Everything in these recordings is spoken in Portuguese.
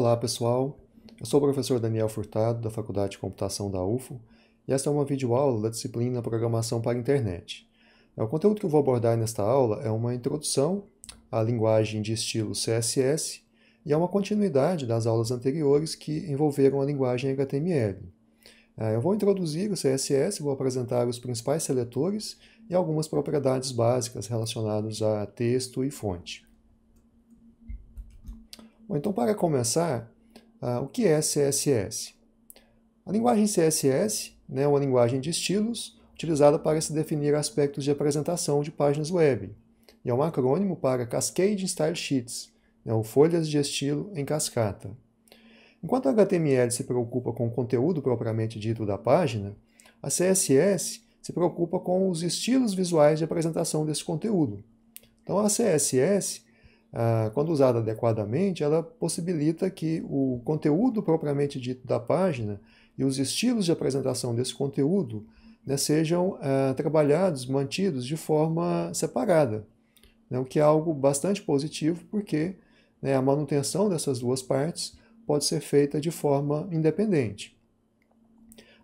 Olá pessoal, eu sou o professor Daniel Furtado da Faculdade de Computação da UFO e esta é uma videoaula da disciplina Programação para a Internet. O conteúdo que eu vou abordar nesta aula é uma introdução à linguagem de estilo CSS e é uma continuidade das aulas anteriores que envolveram a linguagem HTML. Eu vou introduzir o CSS, vou apresentar os principais seletores e algumas propriedades básicas relacionadas a texto e fonte. Bom, então, para começar, o que é CSS? A linguagem CSS é uma linguagem de estilos utilizada para se definir aspectos de apresentação de páginas web. E é um acrônimo para Cascade Style Sheets, ou folhas de estilo em cascata. Enquanto o HTML se preocupa com o conteúdo propriamente dito da página, a CSS se preocupa com os estilos visuais de apresentação desse conteúdo. Então, a CSS, quando usada adequadamente, ela possibilita que o conteúdo propriamente dito da página e os estilos de apresentação desse conteúdo sejam trabalhados, mantidos de forma separada, o que é algo bastante positivo, porque a manutenção dessas duas partes pode ser feita de forma independente.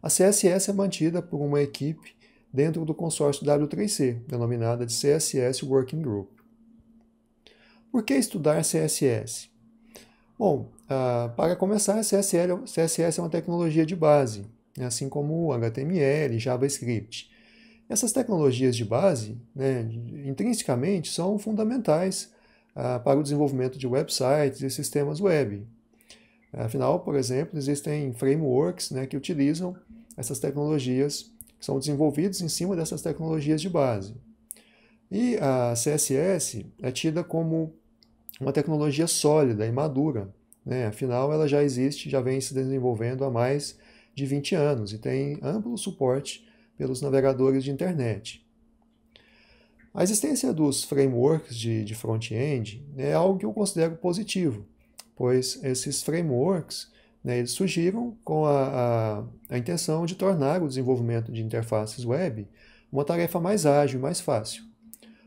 A CSS é mantida por uma equipe dentro do consórcio W3C, denominada de CSS Working Group. Por que estudar CSS? Bom, para começar, CSS é uma tecnologia de base, assim como o HTML e JavaScript. Essas tecnologias de base, intrinsecamente, são fundamentais para o desenvolvimento de websites e sistemas web. Afinal, por exemplo, existem frameworks que utilizam essas tecnologias, que são desenvolvidos em cima dessas tecnologias de base. E a CSS é tida como uma tecnologia sólida e madura. Afinal, ela já existe, já vem se desenvolvendo há mais de 20 anos e tem amplo suporte pelos navegadores de internet. A existência dos frameworks de front-end é algo que eu considero positivo, pois esses frameworks eles surgiram com a intenção de tornar o desenvolvimento de interfaces web uma tarefa mais ágil e mais fácil.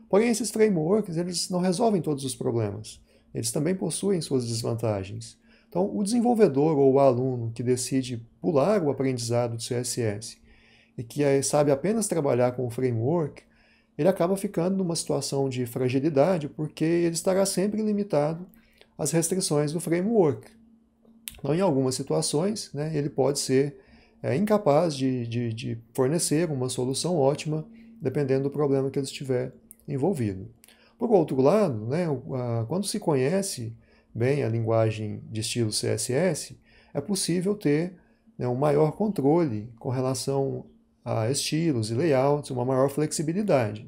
Porém, esses frameworks eles não resolvem todos os problemas. Eles também possuem suas desvantagens. Então, o desenvolvedor ou o aluno que decide pular o aprendizado de CSS e que sabe apenas trabalhar com o framework, ele acaba ficando numa situação de fragilidade porque ele estará sempre limitado às restrições do framework. Então, em algumas situações, ele pode ser incapaz de fornecer uma solução ótima, dependendo do problema que ele estiver envolvido. Por outro lado, quando se conhece bem a linguagem de estilo CSS, é possível ter um maior controle com relação a estilos e layouts, uma maior flexibilidade.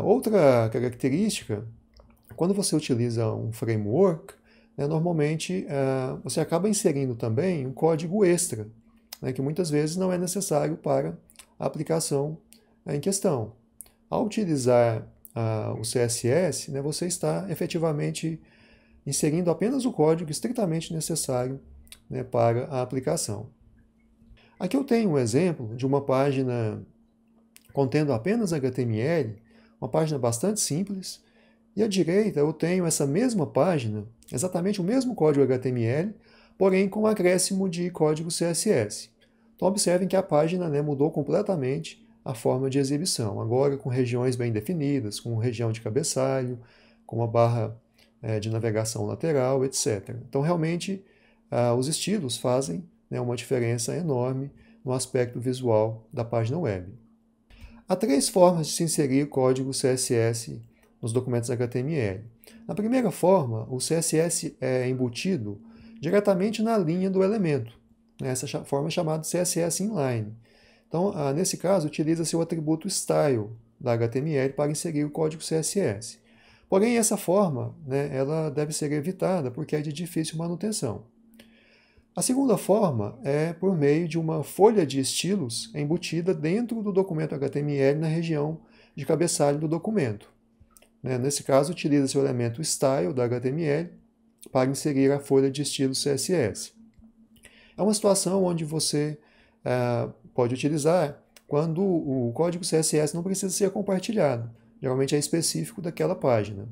Outra característica, quando você utiliza um framework, normalmente você acaba inserindo também um código extra, que muitas vezes não é necessário para a aplicação em questão. Ao utilizar o CSS, você está efetivamente inserindo apenas o código estritamente necessário para a aplicação. Aqui eu tenho um exemplo de uma página contendo apenas HTML, uma página bastante simples, e à direita eu tenho essa mesma página, exatamente o mesmo código HTML, porém com um acréscimo de código CSS. Então observem que a página mudou completamente a forma de exibição, agora com regiões bem definidas, com região de cabeçalho, com uma barra de navegação lateral, etc. Então, realmente, os estilos fazem uma diferença enorme no aspecto visual da página web. Há três formas de se inserir código CSS nos documentos HTML. Na primeira forma, o CSS é embutido diretamente na linha do elemento. Essa forma é chamada de CSS inline. Então, nesse caso, utiliza-se o atributo style da HTML para inserir o código CSS. Porém, essa forma ela deve ser evitada porque é de difícil manutenção. A segunda forma é por meio de uma folha de estilos embutida dentro do documento HTML na região de cabeçalho do documento. Nesse caso, utiliza-se o elemento style da HTML para inserir a folha de estilos CSS. É uma situação onde você pode utilizar quando o código CSS não precisa ser compartilhado. Geralmente é específico daquela página.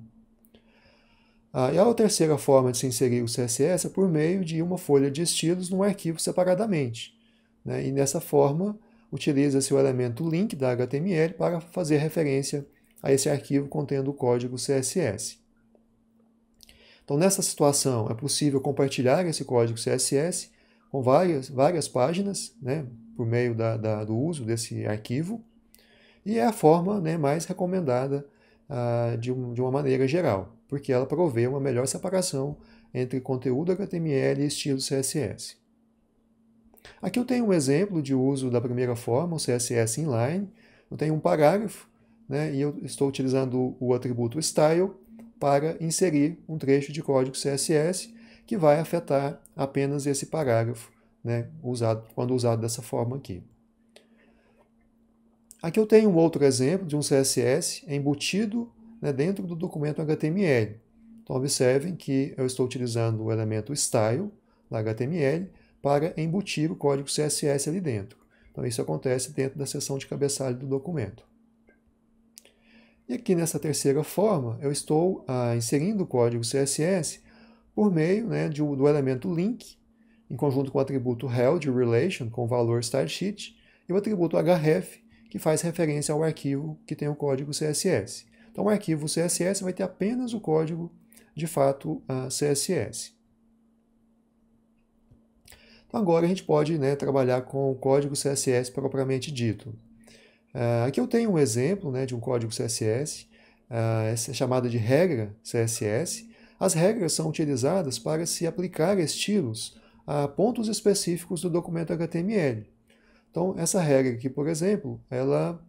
E a terceira forma de se inserir o CSS é por meio de uma folha de estilos num arquivo separadamente, né? E nessa forma, utiliza-se o elemento link da HTML para fazer referência a esse arquivo contendo o código CSS. Então, nessa situação, é possível compartilhar esse código CSS com várias páginas, né, por meio do uso desse arquivo, e é a forma, né, mais recomendada de uma maneira geral, porque ela provê uma melhor separação entre conteúdo HTML e estilo CSS. Aqui eu tenho um exemplo de uso da primeira forma, o CSS inline. Eu tenho um parágrafo, né, e eu estou utilizando o atributo style para inserir um trecho de código CSS que vai afetar apenas esse parágrafo, né, quando usado dessa forma aqui. Aqui eu tenho um outro exemplo de um CSS embutido, né, dentro do documento HTML. Então observem que eu estou utilizando o elemento style da HTML para embutir o código CSS ali dentro. Então isso acontece dentro da seção de cabeçalho do documento. E aqui nessa terceira forma, eu estou inserindo o código CSS por meio, né, do elemento link, em conjunto com o atributo held relation, com o valor stylesheet, e o atributo href, que faz referência ao arquivo que tem o código CSS. Então o arquivo CSS vai ter apenas o código, de fato, CSS. Então agora a gente pode, né, trabalhar com o código CSS propriamente dito. Aqui eu tenho um exemplo, né, de um código CSS, essa é chamada de regra CSS. As regras são utilizadas para se aplicar estilos a pontos específicos do documento HTML. Então, essa regra aqui, por exemplo, ela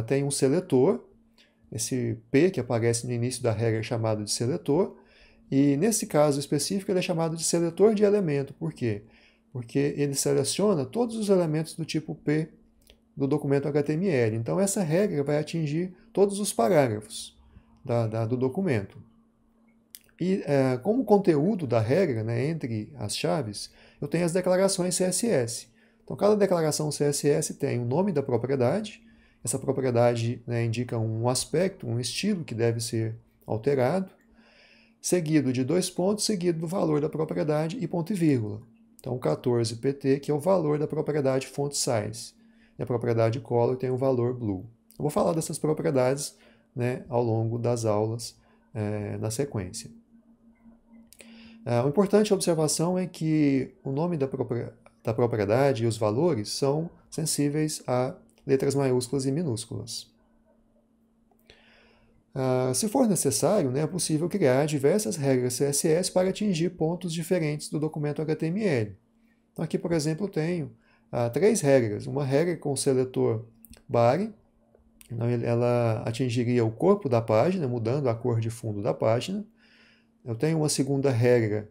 tem um seletor, esse P que aparece no início da regra é chamado de seletor, e nesse caso específico ele é chamado de seletor de elemento. Por quê? Porque ele seleciona todos os elementos do tipo P do documento HTML. Então, essa regra vai atingir todos os parágrafos do documento. E como conteúdo da regra, né, entre as chaves, eu tenho as declarações CSS. Então, cada declaração CSS tem o nome da propriedade. Essa propriedade, né, indica um aspecto, um estilo que deve ser alterado, seguido de 2 pontos, seguido do valor da propriedade e ponto e vírgula. Então, 14pt, que é o valor da propriedade font size. E a propriedade color tem o valor blue. Eu vou falar dessas propriedades, né, ao longo das aulas na sequência. A importante observação é que o nome da propriedade e os valores são sensíveis a letras maiúsculas e minúsculas. Se for necessário, né, é possível criar diversas regras CSS para atingir pontos diferentes do documento HTML. Então, aqui, por exemplo, eu tenho 3 regras. Uma regra com o seletor body, então ela atingiria o corpo da página, mudando a cor de fundo da página. Eu tenho uma segunda regra,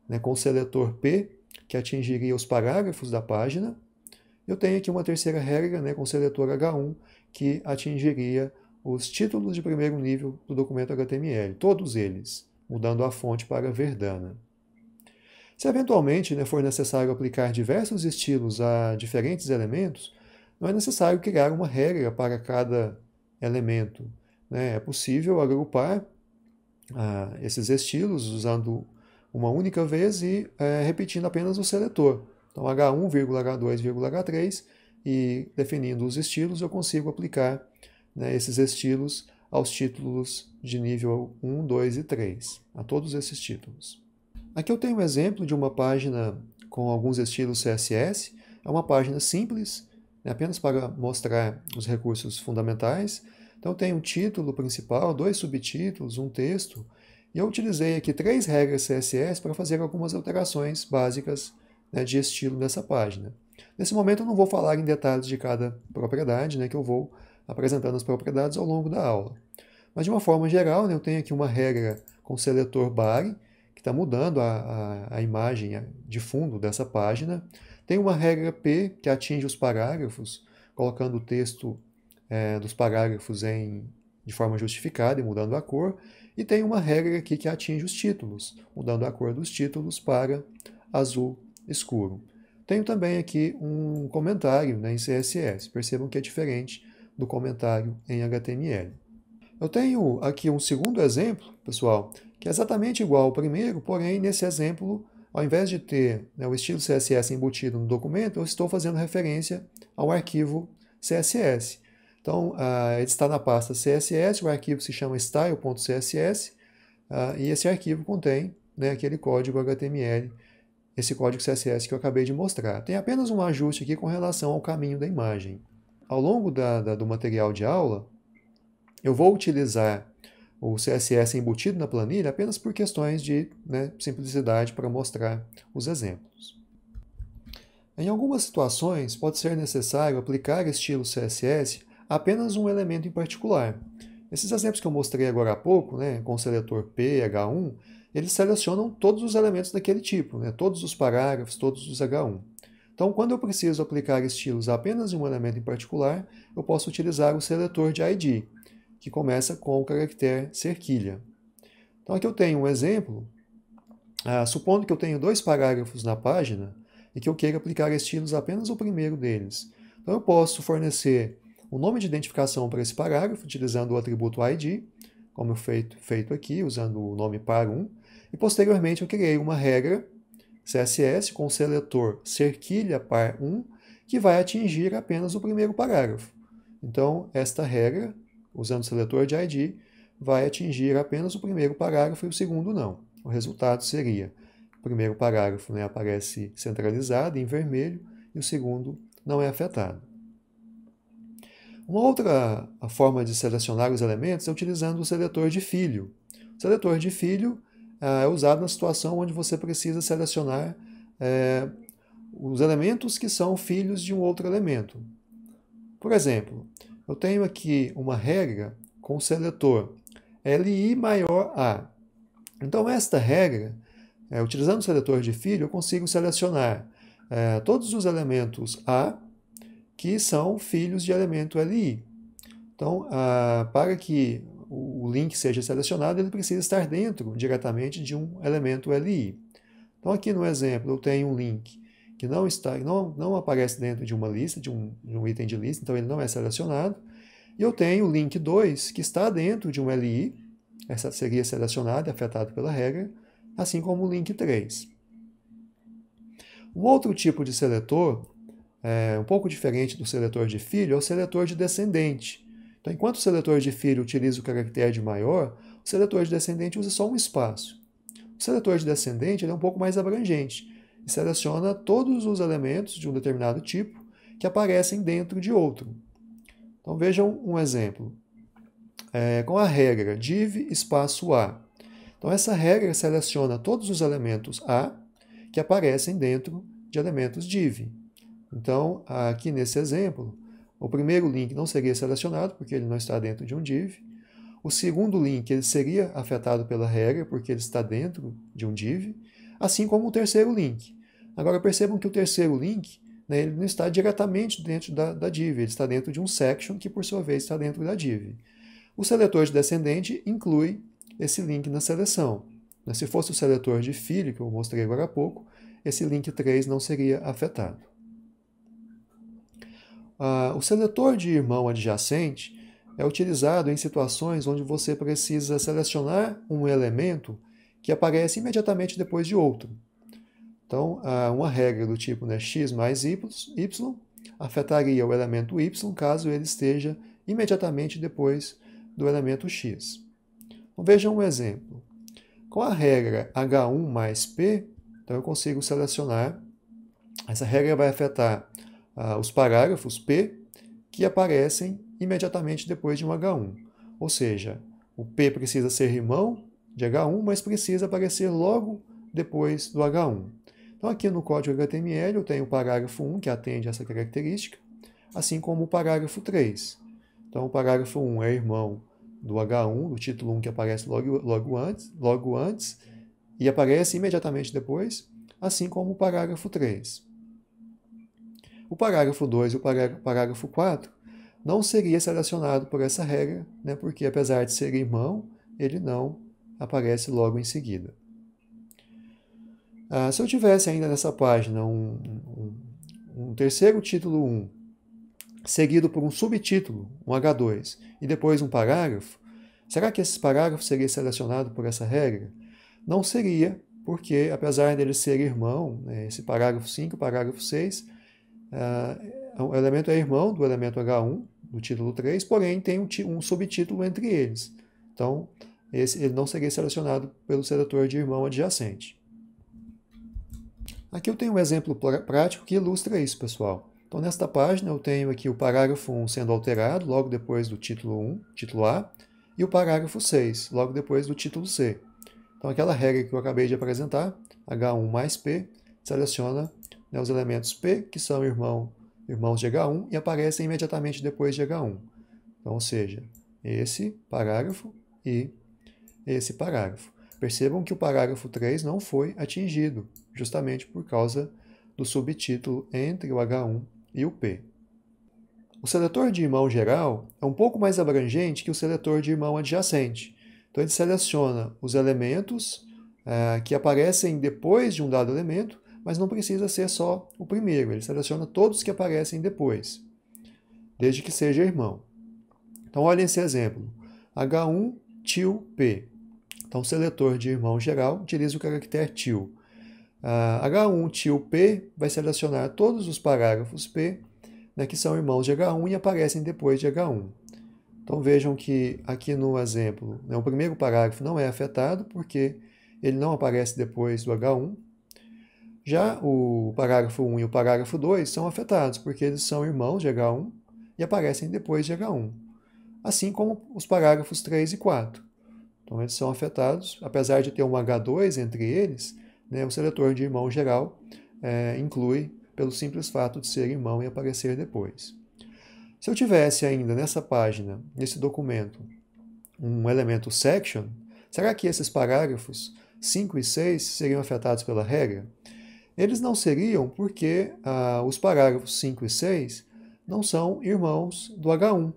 né, com o seletor P, que atingiria os parágrafos da página. Eu tenho aqui uma terceira regra, né, com o seletor H1, que atingiria os títulos de primeiro nível do documento HTML, todos eles, mudando a fonte para Verdana. Se eventualmente, né, for necessário aplicar diversos estilos a diferentes elementos, não é necessário criar uma regra para cada elemento, né? É possível agrupar esses estilos usando uma única vez e repetindo apenas o seletor. Então, H1, H2, H3, e definindo os estilos, eu consigo aplicar, né, esses estilos aos títulos de nível 1, 2 e 3, a todos esses títulos. Aqui eu tenho um exemplo de uma página com alguns estilos CSS. É uma página simples, né, apenas para mostrar os recursos fundamentais. Então, tem um título principal, 2 subtítulos, um texto, e eu utilizei aqui 3 regras CSS para fazer algumas alterações básicas, né, de estilo nessa página. Nesse momento eu não vou falar em detalhes de cada propriedade, né, que eu vou apresentando as propriedades ao longo da aula. Mas de uma forma geral, né, eu tenho aqui uma regra com seletor body, que está mudando a imagem de fundo dessa página. Tem uma regra P, que atinge os parágrafos, colocando o texto dos parágrafos de forma justificada e mudando a cor. E tem uma regra aqui que atinge os títulos, mudando a cor dos títulos para azul escuro. Tenho também aqui um comentário, né, em CSS. Percebam que é diferente do comentário em HTML. Eu tenho aqui um segundo exemplo, pessoal, que é exatamente igual ao primeiro, porém, nesse exemplo, ao invés de ter, né, o estilo CSS embutido no documento, eu estou fazendo referência ao arquivo CSS. Então, ele está na pasta CSS, o arquivo se chama style.css, e esse arquivo contém, né, aquele código HTML, esse código CSS que eu acabei de mostrar. Tem apenas um ajuste aqui com relação ao caminho da imagem. Ao longo do material de aula, eu vou utilizar o CSS embutido na planilha apenas por questões de, né, simplicidade para mostrar os exemplos. Em algumas situações, pode ser necessário aplicar estilo CSS a apenas um elemento em particular. Esses exemplos que eu mostrei agora há pouco, né, com o seletor P, H1, eles selecionam todos os elementos daquele tipo, né, todos os parágrafos, todos os H1. Então, quando eu preciso aplicar estilos a apenas um elemento em particular, eu posso utilizar o seletor de ID, que começa com o caractere cerquilha. Então, aqui eu tenho um exemplo, supondo que eu tenho 2 parágrafos na página e que eu queira aplicar estilos a apenas o primeiro deles. Então, eu posso fornecer o nome de identificação para esse parágrafo, utilizando o atributo ID, como feito aqui, usando o nome par1, e posteriormente eu criei uma regra CSS com o seletor cerquilha par1, que vai atingir apenas o primeiro parágrafo. Então, esta regra, usando o seletor de ID, vai atingir apenas o primeiro parágrafo e o segundo não. O resultado seria, o primeiro parágrafo, né, aparece centralizado, em vermelho, e o segundo não é afetado. Uma outra forma de selecionar os elementos é utilizando o seletor de filho. O seletor de filho é usado na situação onde você precisa selecionar os elementos que são filhos de um outro elemento. Por exemplo, eu tenho aqui uma regra com o seletor li maior a. Então, esta regra, utilizando o seletor de filho, eu consigo selecionar todos os elementos a que são filhos de elemento li. Então, para que o link seja selecionado, ele precisa estar dentro diretamente de um elemento li. Então, aqui no exemplo, eu tenho um link que não aparece dentro de uma lista, de um item de lista, então ele não é selecionado. E eu tenho o link 2, que está dentro de um li, essa seria selecionado e afetado pela regra, assim como o link 3. Um outro tipo de seletor, um pouco diferente do seletor de filho, é o seletor de descendente. Então, enquanto o seletor de filho utiliza o caractere de maior, o seletor de descendente usa só um espaço. O seletor de descendente é um pouco mais abrangente e seleciona todos os elementos de um determinado tipo que aparecem dentro de outro. Então, vejam um exemplo. Com a regra div espaço a. Então, essa regra seleciona todos os elementos a que aparecem dentro de elementos div. Então, aqui nesse exemplo, o primeiro link não seria selecionado, porque ele não está dentro de um div. O segundo link ele seria afetado pela regra, porque ele está dentro de um div, assim como o terceiro link. Agora, percebam que o terceiro link, né, ele não está diretamente dentro da div, ele está dentro de um section, que por sua vez está dentro da div. O seletor de descendente inclui esse link na seleção. Se fosse o seletor de filho, que eu mostrei agora há pouco, esse link 3 não seria afetado. O seletor de irmão adjacente é utilizado em situações onde você precisa selecionar um elemento que aparece imediatamente depois de outro. Então, uma regra do tipo, né, x mais y afetaria o elemento y caso ele esteja imediatamente depois do elemento x. Então, vejam um exemplo. Com a regra h1 mais p, então eu consigo selecionar, essa regra vai afetar os parágrafos P que aparecem imediatamente depois de um H1. Ou seja, o P precisa ser irmão de H1, mas precisa aparecer logo depois do H1. Então aqui no código HTML eu tenho o parágrafo 1 que atende a essa característica, assim como o parágrafo 3. Então o parágrafo 1 é irmão do H1, do título 1 que aparece logo antes e aparece imediatamente depois, assim como o parágrafo 3. O parágrafo 2 e o parágrafo 4 não seria selecionado por essa regra, né, porque apesar de ser irmão, ele não aparece logo em seguida. Se eu tivesse ainda nessa página um terceiro título 1, seguido por um subtítulo, um H2, e depois um parágrafo, Será que esse parágrafo seria selecionado por essa regra? Não seria, porque apesar dele ser irmão, né, esse parágrafo 5 e o parágrafo 6, o elemento é irmão do elemento H1, do título 3, porém tem um subtítulo entre eles. Então, ele não seria selecionado pelo seletor de irmão adjacente. Aqui eu tenho um exemplo prático que ilustra isso, pessoal. Então, nesta página, eu tenho aqui o parágrafo 1 sendo alterado, logo depois do título 1, título A, e o parágrafo 6, logo depois do título C. Então, aquela regra que eu acabei de apresentar, H1 mais P, seleciona, né, os elementos P, que são irmãos de H1, e aparecem imediatamente depois de H1. Então, ou seja, esse parágrafo e esse parágrafo. Percebam que o parágrafo 3 não foi atingido, justamente por causa do subtítulo entre o H1 e o P. O seletor de irmão geral é um pouco mais abrangente que o seletor de irmão adjacente. Então, ele seleciona os elementos que aparecem depois de um dado elemento, mas não precisa ser só o primeiro. Ele seleciona todos que aparecem depois, desde que seja irmão. Então, olhem esse exemplo. H1 til P. Então, o seletor de irmão geral utiliza o caractere til. H1 til P vai selecionar todos os parágrafos P, né, que são irmãos de H1 e aparecem depois de H1. Então vejam que aqui no exemplo, né, o primeiro parágrafo não é afetado porque ele não aparece depois do H1. Já o parágrafo 1 e o parágrafo 2 são afetados porque eles são irmãos de H1 e aparecem depois de H1. Assim como os parágrafos 3 e 4. Então eles são afetados, apesar de ter um H2 entre eles, né, o seletor de irmão geral inclui pelo simples fato de ser irmão e aparecer depois. Se eu tivesse ainda nessa página, nesse documento, um elemento section, será que esses parágrafos 5 e 6 seriam afetados pela regra? Eles não seriam porque os parágrafos 5 e 6 não são irmãos do H1.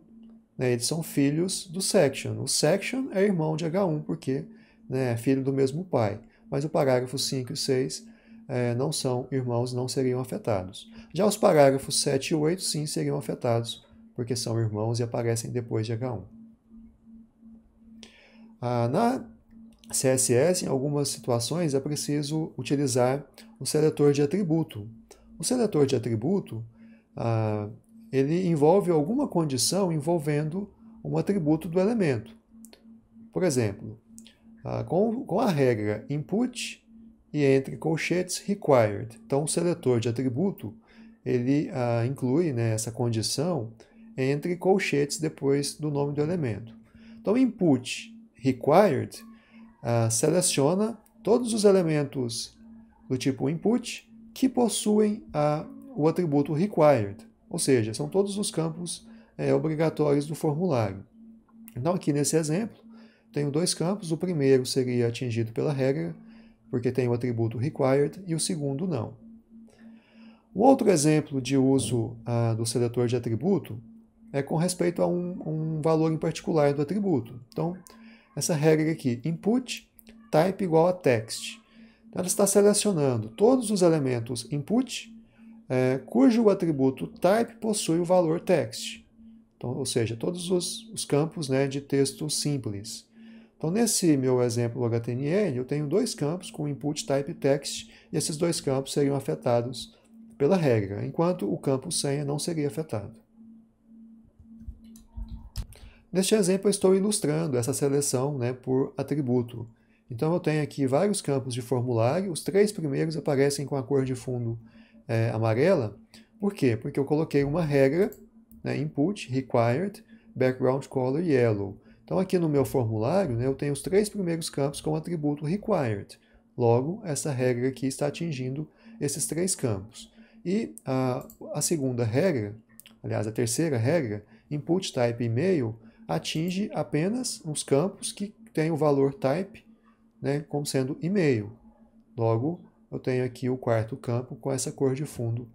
Né, eles são filhos do section. O section é irmão de H1 porque, né, é filho do mesmo pai. Mas o parágrafo 5 e 6 não são irmãos, não seriam afetados. Já os parágrafos 7 e 8 sim seriam afetados, porque são irmãos e aparecem depois de H1. Na CSS, em algumas situações, é preciso utilizar o seletor de atributo. O seletor de atributo, ele envolve alguma condição envolvendo um atributo do elemento. Por exemplo, com a regra input e entre colchetes required. Então, o seletor de atributo, ele inclui, né, essa condição entre colchetes depois do nome do elemento. Então, input required seleciona todos os elementos do tipo input que possuem o atributo required, ou seja, são todos os campos obrigatórios do formulário. Então, aqui nesse exemplo, tenho dois campos. O primeiro seria atingido pela regra, porque tem o atributo required, e o segundo não. Um outro exemplo de uso do seletor de atributo é com respeito a um valor em particular do atributo. Então, essa regra aqui, input type igual a text. Então, ela está selecionando todos os elementos input cujo atributo type possui o valor text. Então, ou seja, todos os campos, né, de texto simples. Então, nesse meu exemplo HTML, eu tenho dois campos com input type text, e esses dois campos seriam afetados pela regra, enquanto o campo senha não seria afetado. Neste exemplo, eu estou ilustrando essa seleção, né, por atributo. Então, eu tenho aqui vários campos de formulário. Os três primeiros aparecem com a cor de fundo amarela. Por quê? Porque eu coloquei uma regra, né, input, required, background color yellow. Então, aqui no meu formulário, né, eu tenho os três primeiros campos com o atributo required. Logo, essa regra aqui está atingindo esses três campos. E a segunda regra, aliás, a terceira regra, input type email, atinge apenas os campos que têm o valor type, né, como sendo e-mail. Logo, eu tenho aqui o quarto campo com essa cor de fundo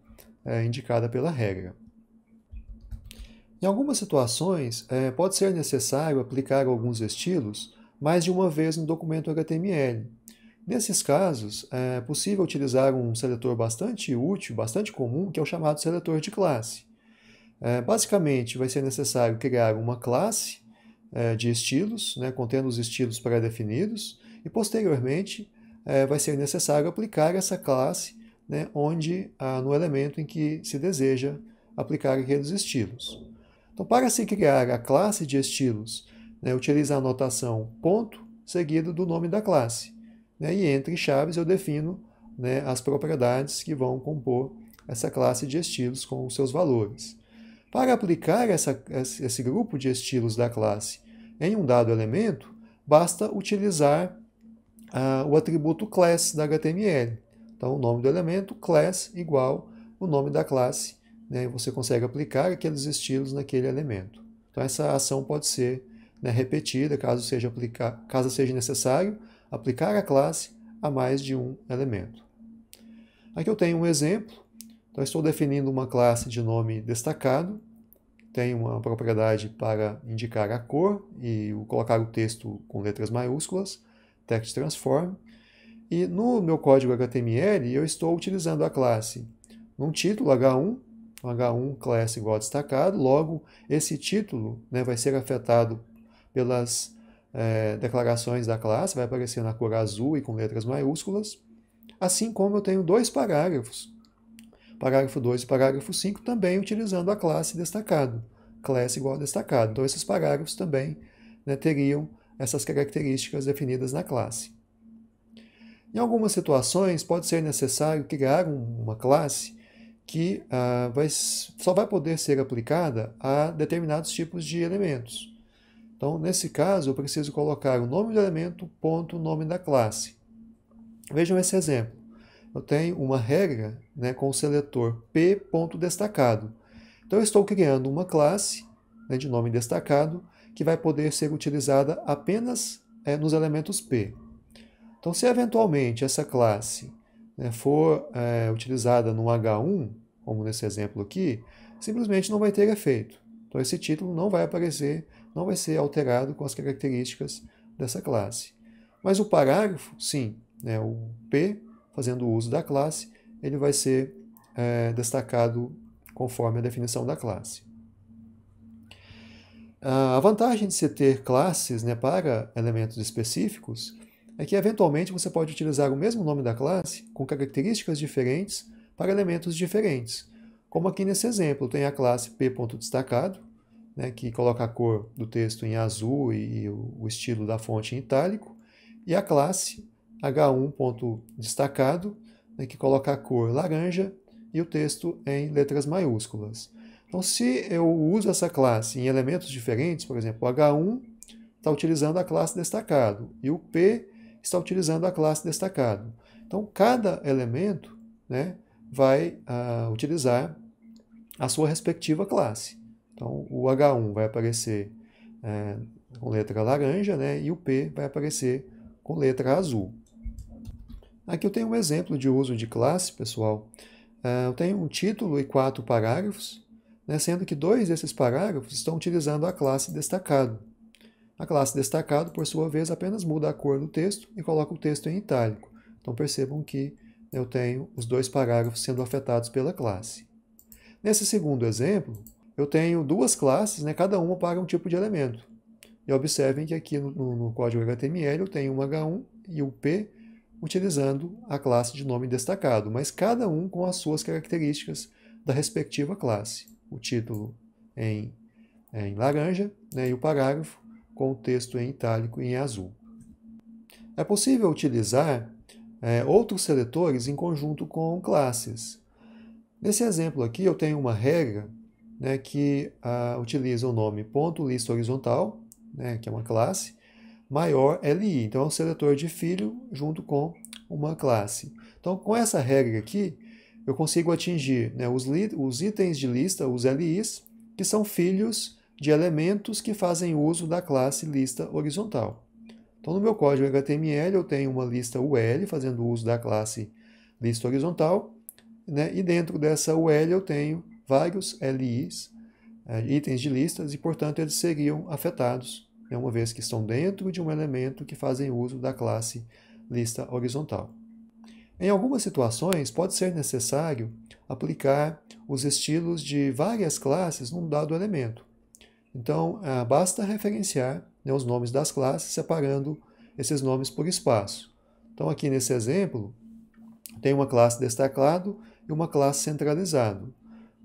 indicada pela regra. Em algumas situações, pode ser necessário aplicar alguns estilos mais de uma vez no documento HTML. Nesses casos, é possível utilizar um seletor bastante útil, bastante comum, que é o chamado seletor de classe. Basicamente, vai ser necessário criar uma classe, de estilos, né, contendo os estilos pré-definidos, e posteriormente vai ser necessário aplicar essa classe, né, no elemento em que se deseja aplicar aqueles estilos. Então, para se criar a classe de estilos, né, utiliza a notação ponto seguido do nome da classe. Né, e entre chaves eu defino, né, as propriedades que vão compor essa classe de estilos com os seus valores. Para aplicar esse grupo de estilos da classe em um dado elemento, basta utilizar o atributo class da HTML. Então, o nome do elemento, class, igual o nome da classe, né, e você consegue aplicar aqueles estilos naquele elemento. Então, essa ação pode ser, né, repetida caso seja necessário aplicar a classe a mais de um elemento. Aqui eu tenho um exemplo. Então, estou definindo uma classe de nome destacado. Tem uma propriedade para indicar a cor e colocar o texto com letras maiúsculas, text transform. E no meu código HTML eu estou utilizando a classe num título H1, H1 class igual a destacado. Logo, esse título, né, vai ser afetado pelas declarações da classe, vai aparecer na cor azul e com letras maiúsculas. Assim como eu tenho dois parágrafos, parágrafo 2 e parágrafo 5, também utilizando a classe destacado, class igual a destacado. Então, esses parágrafos também, né, teriam essas características definidas na classe. Em algumas situações, pode ser necessário criar uma classe que só vai poder ser aplicada a determinados tipos de elementos. Então, nesse caso, eu preciso colocar o nome do elemento, ponto, nome da classe. Vejam esse exemplo. Eu tenho uma regra, né, com o seletor p.destacado. Então, eu estou criando uma classe, né, de nome destacado que vai poder ser utilizada apenas nos elementos p. Então, se eventualmente essa classe, né, for utilizada no H1, como nesse exemplo aqui, simplesmente não vai ter efeito. Então, esse título não vai aparecer, não vai ser alterado com as características dessa classe. Mas o parágrafo, sim, né, o P, fazendo uso da classe, ele vai ser destacado conforme a definição da classe. A vantagem de se ter classes, né, para elementos específicos é que, eventualmente, você pode utilizar o mesmo nome da classe com características diferentes para elementos diferentes. Como aqui nesse exemplo, tem a classe p.destacado, né, que coloca a cor do texto em azul e o estilo da fonte em itálico, e a classe h1.destacado, né, que coloca a cor laranja e o texto em letras maiúsculas. Então, se eu uso essa classe em elementos diferentes, por exemplo, o H1 está utilizando a classe destacado e o P está utilizando a classe destacado. Então, cada elemento, né, vai utilizar a sua respectiva classe. Então, o H1 vai aparecer com letra laranja, né, e o P vai aparecer com letra azul. Aqui eu tenho um exemplo de uso de classe, pessoal. Eu tenho um título e 4 parágrafos, né, sendo que 2 desses parágrafos estão utilizando a classe destacado. A classe destacado, por sua vez, apenas muda a cor do texto e coloca o texto em itálico. Então percebam que eu tenho os 2 parágrafos sendo afetados pela classe. Nesse segundo exemplo, eu tenho 2 classes, né, cada uma para um tipo de elemento. E observem que aqui no código HTML eu tenho um H1 e o P utilizando a classe de nome destacado, mas cada um com as suas características da respectiva classe. O título em laranja, né, e o parágrafo com o texto em itálico e em azul. É possível utilizar outros seletores em conjunto com classes. Nesse exemplo aqui eu tenho uma regra, né, que utiliza o nome .lista horizontal, né, que é uma classe, maior li. Então é um seletor de filho junto com uma classe. Então, com essa regra aqui, eu consigo atingir, né, os itens de lista, os LIs, que são filhos de elementos que fazem uso da classe lista horizontal. Então, no meu código HTML, eu tenho uma lista UL fazendo uso da classe lista horizontal, né, e dentro dessa UL eu tenho vários LIs, itens de listas, e, portanto, eles seriam afetados, né, uma vez que estão dentro de um elemento que fazem uso da classe lista horizontal. Em algumas situações, pode ser necessário aplicar os estilos de várias classes num dado elemento. Então, basta referenciar, né, os nomes das classes, separando esses nomes por espaço. Então, aqui nesse exemplo, tem uma classe destacado e uma classe centralizado,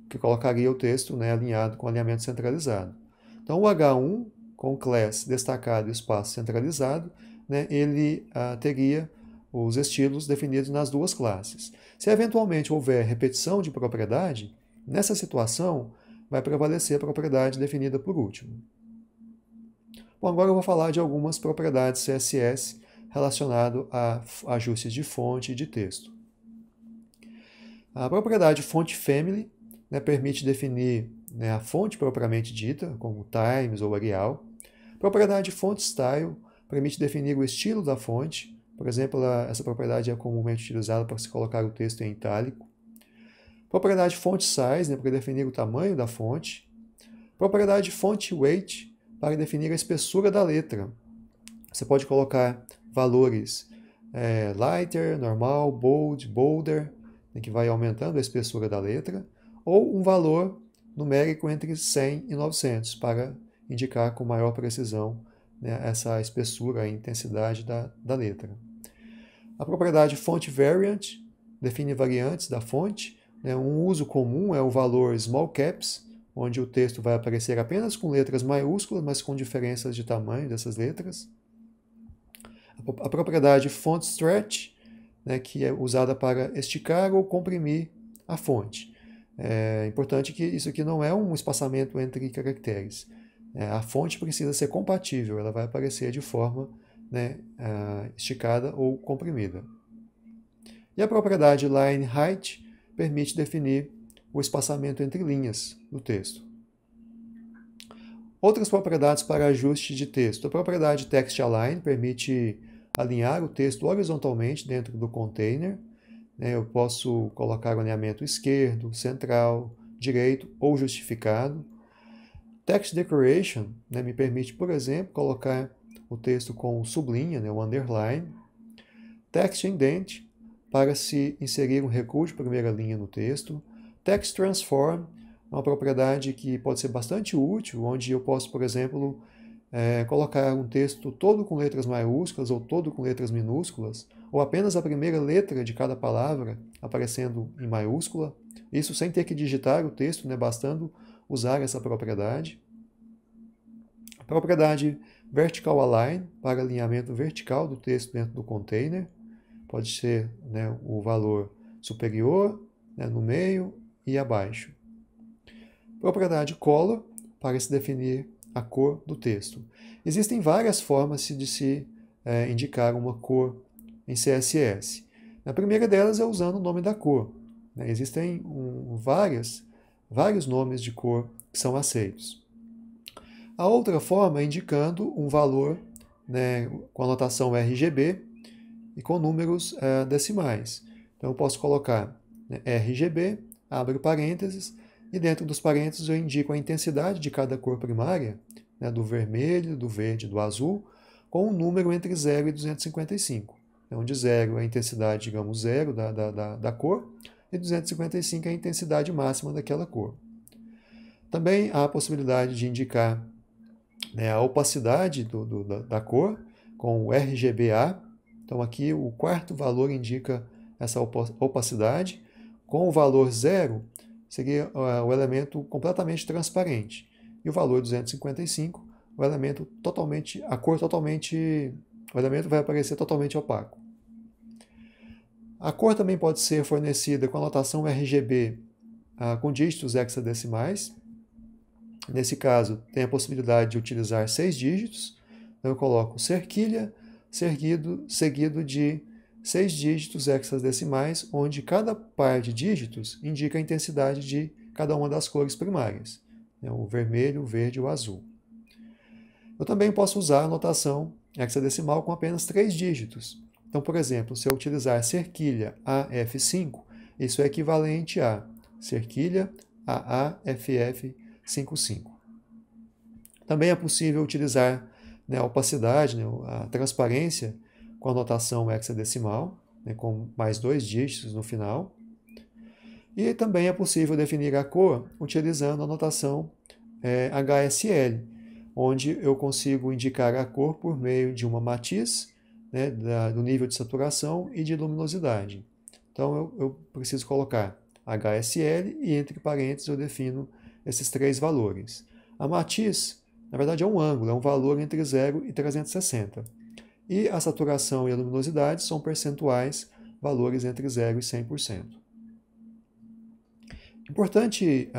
que colocaria o texto, né, alinhado com alinhamento centralizado. Então, o H1, com class destacado e espaço centralizado, né, ele teria os estilos definidos nas duas classes. Se eventualmente houver repetição de propriedade, nessa situação vai prevalecer a propriedade definida por último. Bom, agora eu vou falar de algumas propriedades CSS relacionadas a ajustes de fonte e de texto. A propriedade FontFamily, né, permite definir, né, a fonte propriamente dita, como Times ou Arial. A propriedade FontStyle permite definir o estilo da fonte. Por exemplo, essa propriedade é comumente utilizada para se colocar o texto em itálico. Propriedade FontSize, né, para definir o tamanho da fonte. Propriedade FontWeight, para definir a espessura da letra. Você pode colocar valores lighter, normal, bold, bolder, né, que vai aumentando a espessura da letra, ou um valor numérico entre 100 e 900, para indicar com maior precisão, né, essa espessura, a intensidade da letra. A propriedade FontVariant define variantes da fonte. Né, um uso comum é o valor small caps, onde o texto vai aparecer apenas com letras maiúsculas, mas com diferenças de tamanho dessas letras. A propriedade FontStretch, né, que é usada para esticar ou comprimir a fonte. É importante que isso aqui não é um espaçamento entre caracteres. A fonte precisa ser compatível, ela vai aparecer de forma, né, esticada ou comprimida. E a propriedade LineHeight permite definir o espaçamento entre linhas do texto. Outras propriedades para ajuste de texto. A propriedade TextAlign permite alinhar o texto horizontalmente dentro do container. Eu posso colocar o alinhamento esquerdo, central, direito ou justificado. Text Decoration, né, me permite, por exemplo, colocar o texto com sublinha, né, o underline. Text Indent, para se inserir um recuo de primeira linha no texto. Text Transform, uma propriedade que pode ser bastante útil, onde eu posso, por exemplo, colocar um texto todo com letras maiúsculas ou todo com letras minúsculas, ou apenas a primeira letra de cada palavra aparecendo em maiúscula, isso sem ter que digitar o texto, né, bastando usar essa propriedade. A propriedade Vertical Align, para alinhamento vertical do texto dentro do container, pode ser, né, o valor superior, né, no meio e abaixo. Propriedade Color, para se definir a cor do texto. Existem várias formas de se indicar uma cor em CSS. A primeira delas é usando o nome da cor. Existem vários nomes de cor que são aceitos. A outra forma é indicando um valor, né, com a notação RGB e com números decimais. Então eu posso colocar, né, RGB, abro parênteses, e dentro dos parênteses eu indico a intensidade de cada cor primária, né, do vermelho, do verde, do azul, com um número entre 0 e 255. Onde 0 é a intensidade, digamos, 0 da cor, e 255 é a intensidade máxima daquela cor. Também há a possibilidade de indicar, né, a opacidade da cor, com o RGBA. Então aqui o quarto valor indica essa opacidade. Com o valor 0, seria o elemento completamente transparente. E o valor 255, o elemento o elemento vai aparecer totalmente opaco. A cor também pode ser fornecida com a notação RGB com dígitos hexadecimais. Nesse caso, tem a possibilidade de utilizar 6 dígitos. Então, eu coloco cerquilha seguido de 6 dígitos hexadecimais, onde cada par de dígitos indica a intensidade de cada uma das cores primárias, né, o vermelho, o verde e o azul. Eu também posso usar a notação hexadecimal com apenas 3 dígitos. Então, por exemplo, se eu utilizar cerquilha AF5, isso é equivalente a cerquilha AAFF55. Também é possível utilizar, né, a opacidade, né, a transparência, com a notação hexadecimal, né, com mais 2 dígitos no final. E também é possível definir a cor utilizando a notação é HSL, onde eu consigo indicar a cor por meio de uma matiz, né, do nível de saturação e de luminosidade. Então eu preciso colocar HSL e entre parênteses eu defino esses três valores. A matiz, na verdade, é um ângulo, é um valor entre 0 e 360. E a saturação e a luminosidade são percentuais, valores entre 0 e 100%. Importante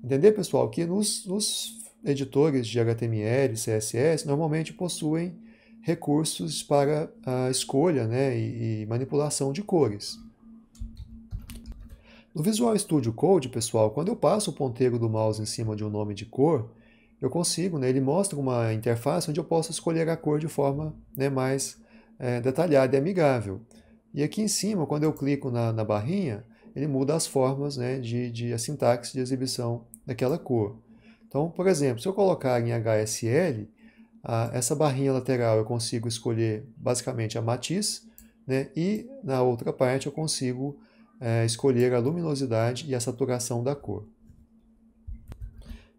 entender, pessoal, que nos editores de HTML e CSS normalmente possuem recursos para a escolha, né, e manipulação de cores. No Visual Studio Code, pessoal, quando eu passo o ponteiro do mouse em cima de um nome de cor, eu consigo, né, ele mostra uma interface onde eu posso escolher a cor de forma, né, mais detalhada e amigável. E aqui em cima, quando eu clico na barrinha, ele muda as formas, né, a sintaxe de exibição daquela cor. Então, por exemplo, se eu colocar em HSL, essa barrinha lateral eu consigo escolher basicamente a matiz, né, e na outra parte eu consigo escolher a luminosidade e a saturação da cor.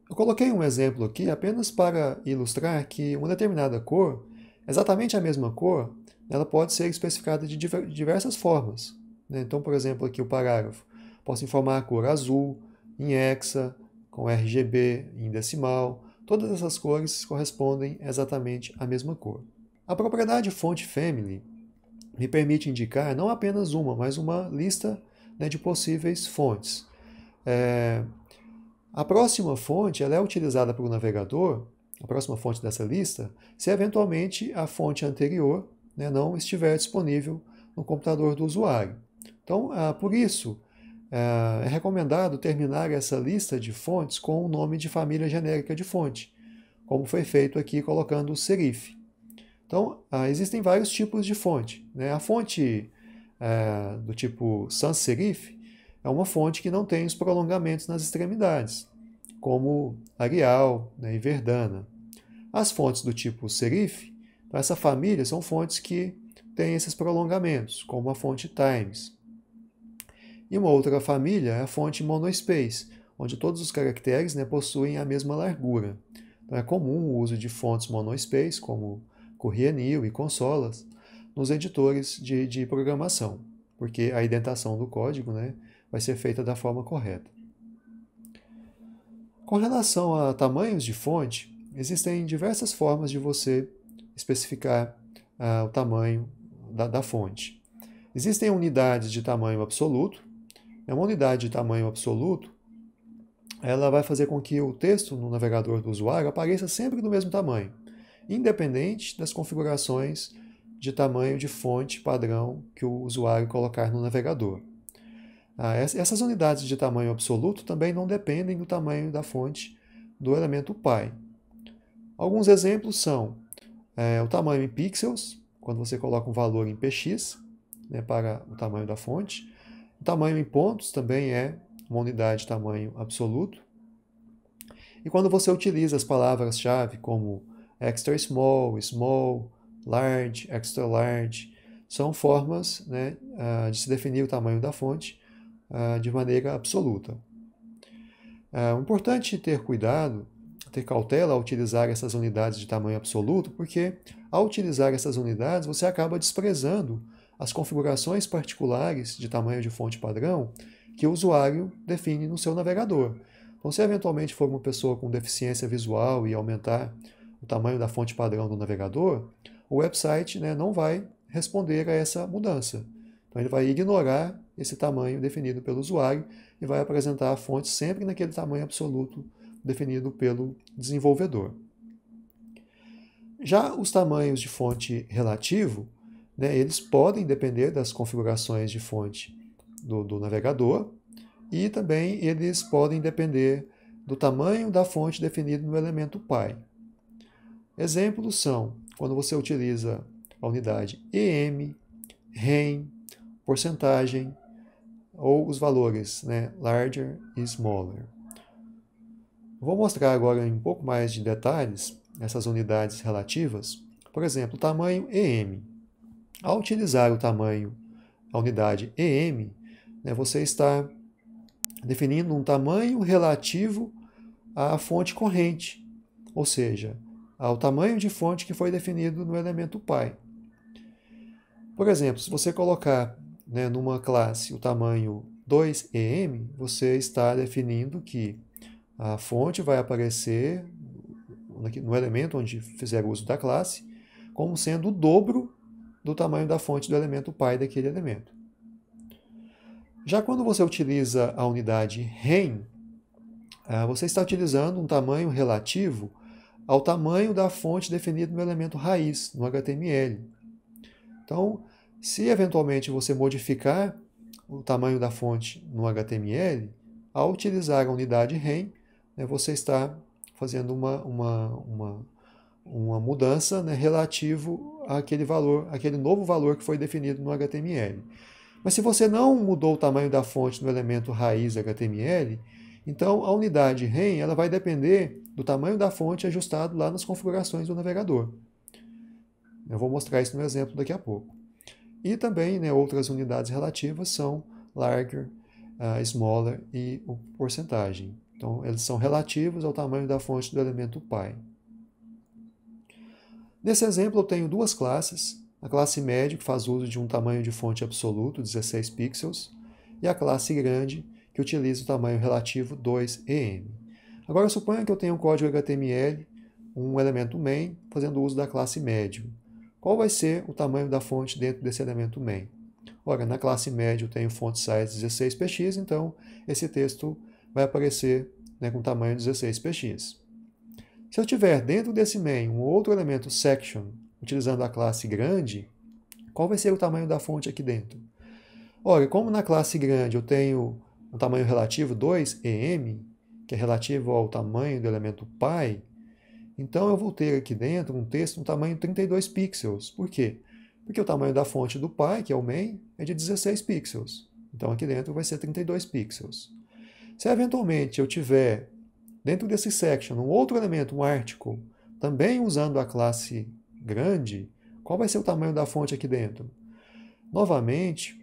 Eu coloquei um exemplo aqui apenas para ilustrar que uma determinada cor, exatamente a mesma cor, ela pode ser especificada de diversas formas. Então, por exemplo, aqui o parágrafo. Posso informar a cor azul, em hexa, com RGB, em decimal. Todas essas cores correspondem exatamente à mesma cor. A propriedade Font Family me permite indicar não apenas uma, mas uma lista, né, de possíveis fontes. A próxima fonte ela é utilizada pelo navegador, a próxima fonte dessa lista, se eventualmente a fonte anterior, né, não estiver disponível no computador do usuário. Então, por isso, é recomendado terminar essa lista de fontes com o nome de família genérica de fonte, como foi feito aqui colocando o serif. Então, existem vários tipos de fonte, né? A fonte do tipo sans serif é uma fonte que não tem os prolongamentos nas extremidades, como Arial, né, e Verdana. As fontes do tipo serif, então essa família são fontes que têm esses prolongamentos, como a fonte Times. E uma outra família é a fonte monospace, onde todos os caracteres, né, possuem a mesma largura. Então é comum o uso de fontes monospace, como Corrienil e Consolas, nos editores de programação, porque a indentação do código, né, vai ser feita da forma correta. Com relação a tamanhos de fonte, existem diversas formas de você especificar o tamanho da fonte. Existem unidades de tamanho absoluto. Uma unidade de tamanho absoluto, ela vai fazer com que o texto no navegador do usuário apareça sempre do mesmo tamanho, independente das configurações de tamanho de fonte padrão que o usuário colocar no navegador. Essas unidades de tamanho absoluto também não dependem do tamanho da fonte do elemento pi. Alguns exemplos são o tamanho em pixels, quando você coloca um valor em px, né, para o tamanho da fonte. O tamanho em pontos também é uma unidade de tamanho absoluto. E quando você utiliza as palavras-chave como extra small, small, large, extra large, são formas, né, de se definir o tamanho da fonte de maneira absoluta. É importante ter cuidado, ter cautela ao utilizar essas unidades de tamanho absoluto, porque ao utilizar essas unidades você acaba desprezando as configurações particulares de tamanho de fonte padrão que o usuário define no seu navegador. Então, se eventualmente for uma pessoa com deficiência visual e aumentar o tamanho da fonte padrão do navegador, o website, né, não vai responder a essa mudança. Então, ele vai ignorar esse tamanho definido pelo usuário e vai apresentar a fonte sempre naquele tamanho absoluto definido pelo desenvolvedor. Já os tamanhos de fonte relativo, né, eles podem depender das configurações de fonte do navegador e também eles podem depender do tamanho da fonte definido no elemento pi. Exemplos são quando você utiliza a unidade em, rem, porcentagem ou os valores, né, larger e smaller. Vou mostrar agora em um pouco mais de detalhes essas unidades relativas. Por exemplo, o tamanho em. Ao utilizar a unidade em, né, você está definindo um tamanho relativo à fonte corrente, ou seja, ao tamanho de fonte que foi definido no elemento pi. Por exemplo, se você colocar, né, numa classe o tamanho 2em, você está definindo que a fonte vai aparecer no elemento onde fizer uso da classe como sendo o dobro do tamanho da fonte do elemento pi daquele elemento. Já quando você utiliza a unidade rem, você está utilizando um tamanho relativo ao tamanho da fonte definido no elemento raiz, no HTML. Então, se eventualmente você modificar o tamanho da fonte no HTML, ao utilizar a unidade rem, né, você está fazendo uma mudança, né, relativo àquele valor, aquele novo valor que foi definido no HTML. Mas se você não mudou o tamanho da fonte no elemento raiz HTML, então a unidade rem ela vai depender do tamanho da fonte ajustado lá nas configurações do navegador. Eu vou mostrar isso no exemplo daqui a pouco. E também, né, outras unidades relativas são larger, smaller e o porcentagem. Então, eles são relativos ao tamanho da fonte do elemento pi. Nesse exemplo, eu tenho duas classes. A classe médio, que faz uso de um tamanho de fonte absoluto, 16 pixels, e a classe grande, que utiliza o tamanho relativo 2em. Agora, suponha que eu tenho um código HTML, um elemento main, fazendo uso da classe médio. Qual vai ser o tamanho da fonte dentro desse elemento main? Ora, na classe média eu tenho font size 16px, então esse texto vai aparecer, né, com tamanho 16px. Se eu tiver dentro desse main um outro elemento section, utilizando a classe grande, qual vai ser o tamanho da fonte aqui dentro? Ora, como na classe grande eu tenho um tamanho relativo 2em, que é relativo ao tamanho do elemento pi, então eu vou ter aqui dentro um texto no tamanho 32 pixels. Por quê? Porque o tamanho da fonte do pi, que é o main, é de 16 pixels. Então aqui dentro vai ser 32 pixels. Se eventualmente eu tiver dentro desse section um outro elemento, um article, também usando a classe grande, qual vai ser o tamanho da fonte aqui dentro? Novamente,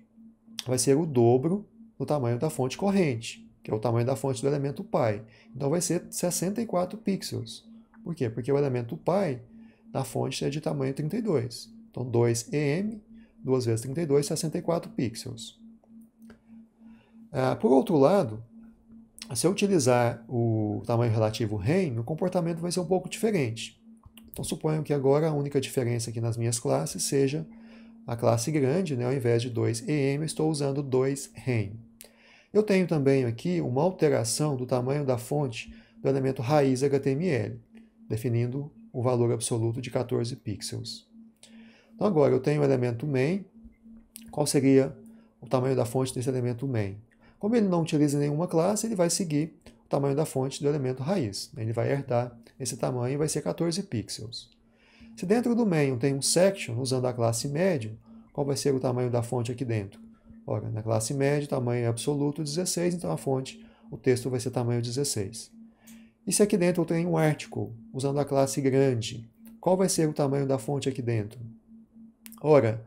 vai ser o dobro do tamanho da fonte corrente, que é o tamanho da fonte do elemento pi. Então vai ser 64 pixels. Por quê? Porque o elemento pi da fonte é de tamanho 32. Então 2em, 2 vezes 32, 64 pixels. Por outro lado, se eu utilizar o tamanho relativo rem, o comportamento vai ser um pouco diferente. Então suponho que agora a única diferença aqui nas minhas classes seja a classe grande, né? Ao invés de 2em, eu estou usando 2rem. Eu tenho também aqui uma alteração do tamanho da fonte do elemento raiz HTML, definindo o valor absoluto de 14 pixels. Então agora eu tenho o elemento main. Qual seria o tamanho da fonte desse elemento main? Como ele não utiliza nenhuma classe, ele vai seguir o tamanho da fonte do elemento raiz. Ele vai herdar esse tamanho e vai ser 14 pixels. Se dentro do main tem um section usando a classe médio, qual vai ser o tamanho da fonte aqui dentro? Ora, na classe média, o tamanho é absoluto 16, então a fonte, o texto vai ser tamanho 16. E se aqui dentro eu tenho um article usando a classe grande, qual vai ser o tamanho da fonte aqui dentro? Ora,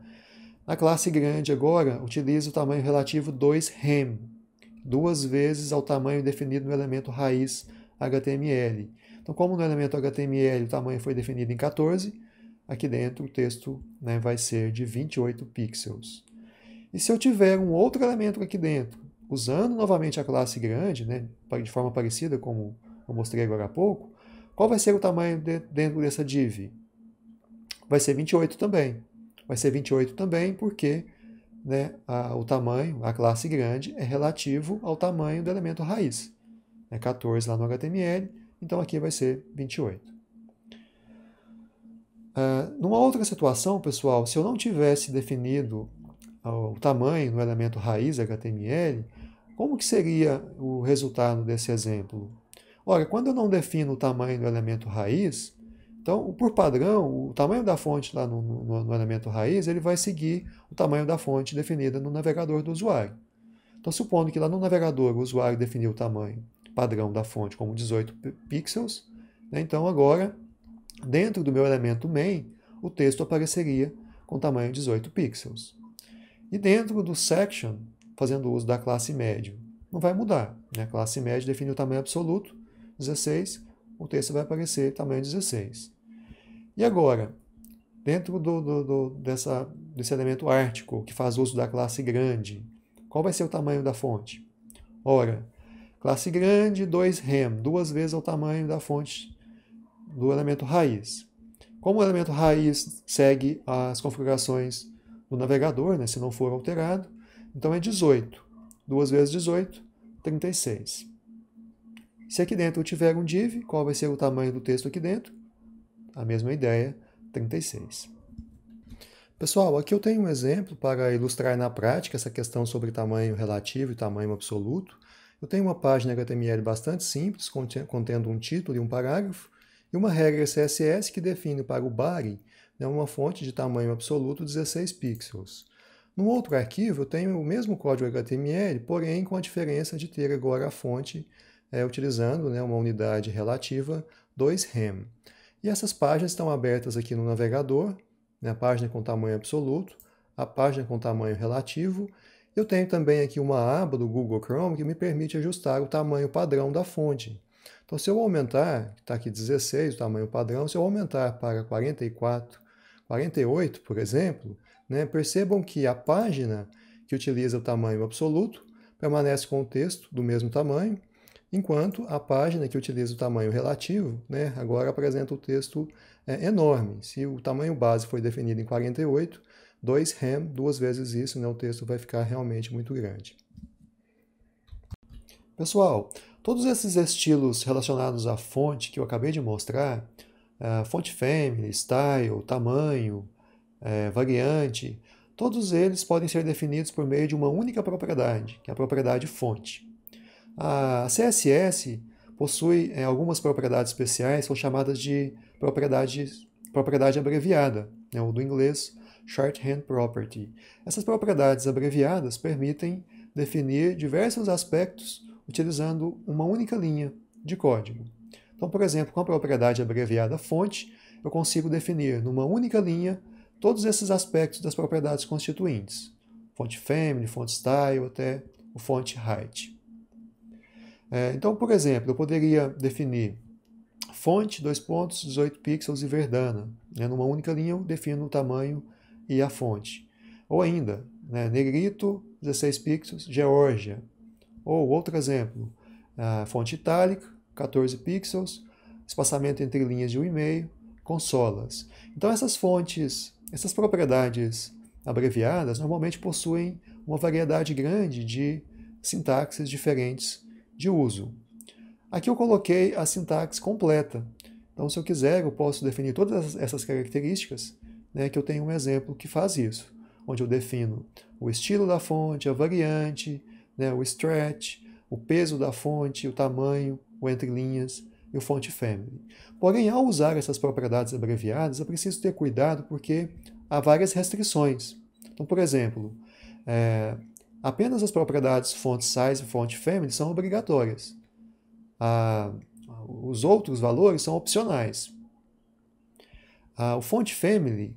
na classe grande agora, utiliza o tamanho relativo 2rem, 2 vezes ao tamanho definido no elemento raiz HTML. Então, como no elemento HTML o tamanho foi definido em 14, aqui dentro o texto, né, vai ser de 28 pixels. E se eu tiver um outro elemento aqui dentro, usando novamente a classe grande, né, de forma parecida como eu mostrei agora há pouco, qual vai ser o tamanho dentro dessa div? Vai ser 28 também. Vai ser 28 também porque, né, o tamanho, a classe grande, é relativo ao tamanho do elemento raiz. É 14 lá no HTML, então aqui vai ser 28. Numa outra situação, pessoal, se eu não tivesse definido o tamanho no elemento raiz HTML, como que seria o resultado desse exemplo? Ora, quando eu não defino o tamanho do elemento raiz, então, por padrão, o tamanho da fonte lá no elemento raiz, ele vai seguir o tamanho da fonte definida no navegador do usuário. Então, supondo que lá no navegador o usuário definiu o tamanho padrão da fonte como 18 pixels, né, então agora, dentro do meu elemento main, o texto apareceria com tamanho 18 pixels. E dentro do section, fazendo uso da classe médio, não vai mudar. Né? A classe média define o tamanho absoluto, 16, o texto vai aparecer tamanho 16. E agora, dentro desse elemento article, que faz uso da classe grande, qual vai ser o tamanho da fonte? Ora, classe grande 2rem, 2 vezes o tamanho da fonte do elemento raiz. Como o elemento raiz segue as configurações do navegador, se não for alterado, então é 18. 2 vezes 18, 36. Se aqui dentro eu tiver um div, qual vai ser o tamanho do texto aqui dentro? A mesma ideia, 36. Pessoal, aqui eu tenho um exemplo para ilustrar na prática essa questão sobre tamanho relativo e tamanho absoluto. Eu tenho uma página HTML bastante simples, contendo um título e um parágrafo, e uma regra CSS que define para o body uma fonte de tamanho absoluto 16 pixels. No outro arquivo, eu tenho o mesmo código HTML, porém com a diferença de ter agora a fonte utilizando uma unidade relativa 2rem. E essas páginas estão abertas aqui no navegador, a página com tamanho absoluto, a página com tamanho relativo. Eu tenho também aqui uma aba do Google Chrome que me permite ajustar o tamanho padrão da fonte. Então, se eu aumentar, está aqui 16, o tamanho padrão, se eu aumentar para 44, 48, por exemplo, percebam que a página que utiliza o tamanho absoluto permanece com o texto do mesmo tamanho, enquanto a página que utiliza o tamanho relativo agora apresenta o texto enorme. Se o tamanho base foi definido em 48, 2rem, 2 vezes isso, o texto vai ficar realmente muito grande. Pessoal, todos esses estilos relacionados à fonte que eu acabei de mostrar, font family, style, tamanho, variante, todos eles podem ser definidos por meio de uma única propriedade, que é a propriedade fonte. A CSS possui algumas propriedades especiais, são chamadas de propriedade abreviada, ou do inglês Shorthand Property. Essas propriedades abreviadas permitem definir diversos aspectos utilizando uma única linha de código. Então, por exemplo, com a propriedade abreviada fonte, eu consigo definir numa única linha todos esses aspectos das propriedades constituintes. Font family, font style, até o font height. Então, por exemplo, eu poderia definir fonte, 18 pixels e Verdana. Numa única linha eu defino o tamanho e a fonte. Ou ainda, negrito, 16 pixels, Geórgia. Ou outro exemplo, fonte itálica, 14 pixels, espaçamento entre linhas de 1,5, consolas. Então essas fontes, essas propriedades abreviadas normalmente possuem uma variedade grande de sintaxes diferentes de uso. Aqui eu coloquei a sintaxe completa. Então, se eu quiser, eu posso definir todas essas características, que eu tenho um exemplo que faz isso, onde eu defino o estilo da fonte, a variante, o stretch, o peso da fonte, o tamanho, o entre linhas e o font family. Porém, ao usar essas propriedades abreviadas, eu preciso ter cuidado porque há várias restrições. Então, por exemplo, apenas as propriedades font size e font family são obrigatórias. Os outros valores são opcionais. O font family,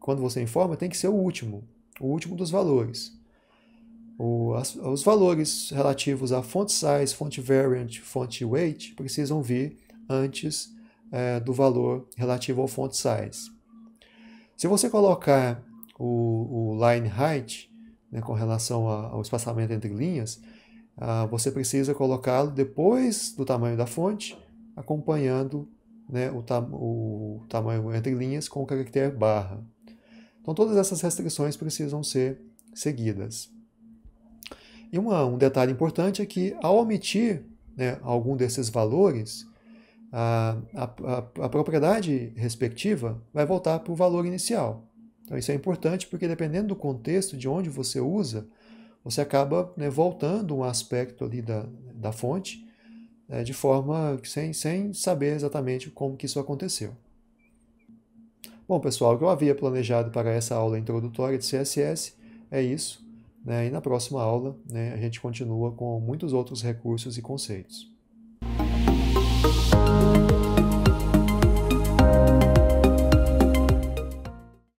quando você informa, tem que ser o último dos valores. Os valores relativos a font size, font variant, font weight precisam vir antes do valor relativo ao font size. Se você colocar o line height, com relação ao espaçamento entre linhas, você precisa colocá-lo depois do tamanho da fonte, acompanhando o tamanho entre linhas com o caractere barra. Então todas essas restrições precisam ser seguidas. E um detalhe importante é que, ao omitir algum desses valores, a propriedade respectiva vai voltar para o valor inicial. Então isso é importante porque, dependendo do contexto de onde você usa, você acaba voltando um aspecto ali da fonte de forma sem saber exatamente como que isso aconteceu. Bom, pessoal, o que eu havia planejado para essa aula introdutória de CSS é isso. E na próxima aula a gente continua com muitos outros recursos e conceitos.